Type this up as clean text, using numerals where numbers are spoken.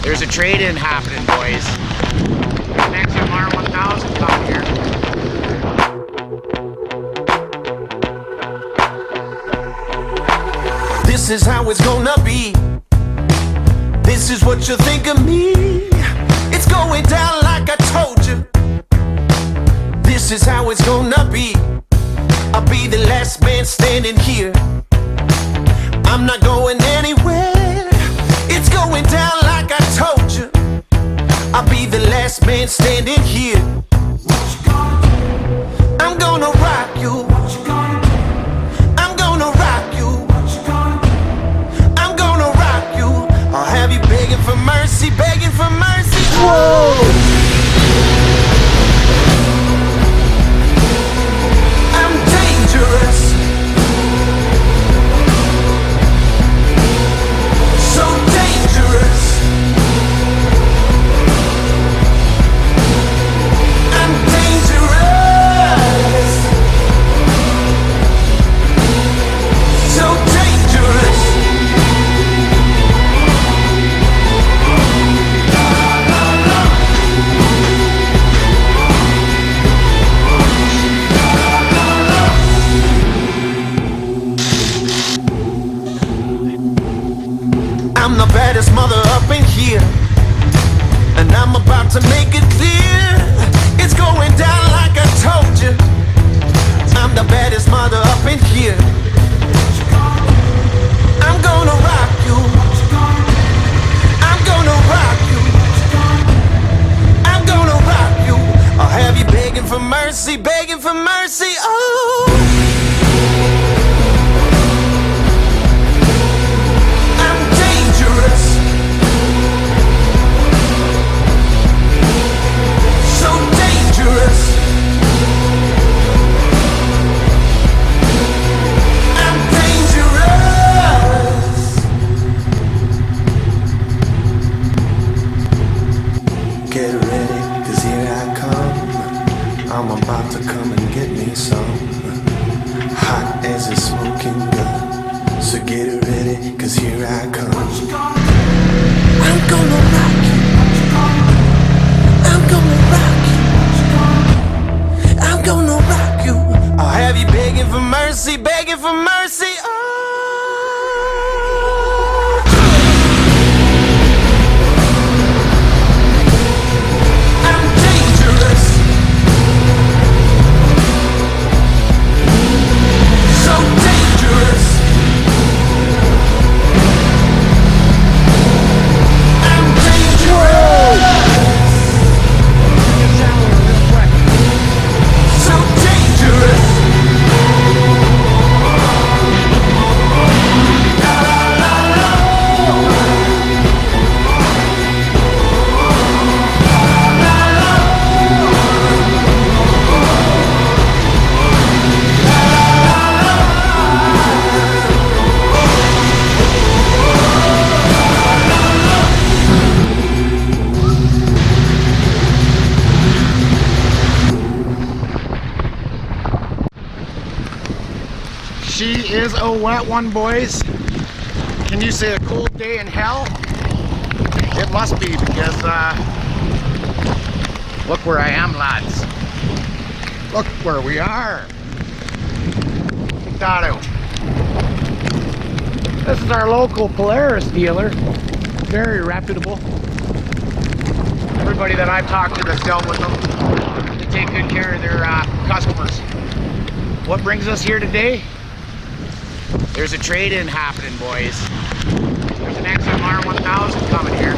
There's a trade-in happening, boys. An RZR1000 coming here. This is how it's gonna be. This is what you think of me. It's going down like I told you. This is how it's gonna be. I'll be the last man standing here. I'm not going anywhere. It's going down like I told you. I'll be the last man standing here. I'm gonna rock you. I'm gonna rock you. I'm gonna rock you. I'll have you begging for mercy, begging for mercy. Whoa! I'm dangerous. So dangerous. I'm dangerous. So dangerous. I'm the baddest mother up in here, and I'm about to make it clear. It's going down like I told you. I'm the baddest mother up in here. I'm gonna rock you. I'm gonna rock you. I'm gonna rock you. I'll have you begging for mercy, begging for mercy. Oh. So dangerous. I'm dangerous. Get ready, 'cause here I come. I'm about to come and get me some. Hot as a smoking gun. So get ready, 'cause here I come. I'm gonna rock you. I'm gonna rock you. I'm gonna rock you. I'll have you begging for mercy, begging for mercy. Oh. I'm dangerous. So dangerous. I'm dangerous. So dangerous. She is a wet one, boys. Can you say a cold day in hell? It must be, because look where I am, lads. Look where we are. Dotto. This is our local Polaris dealer. Very reputable. Everybody that I've talked to that's dealt with them, they take good care of their customers. What brings us here today? There's a trade-in happening, boys. There's an RZR1000 coming here.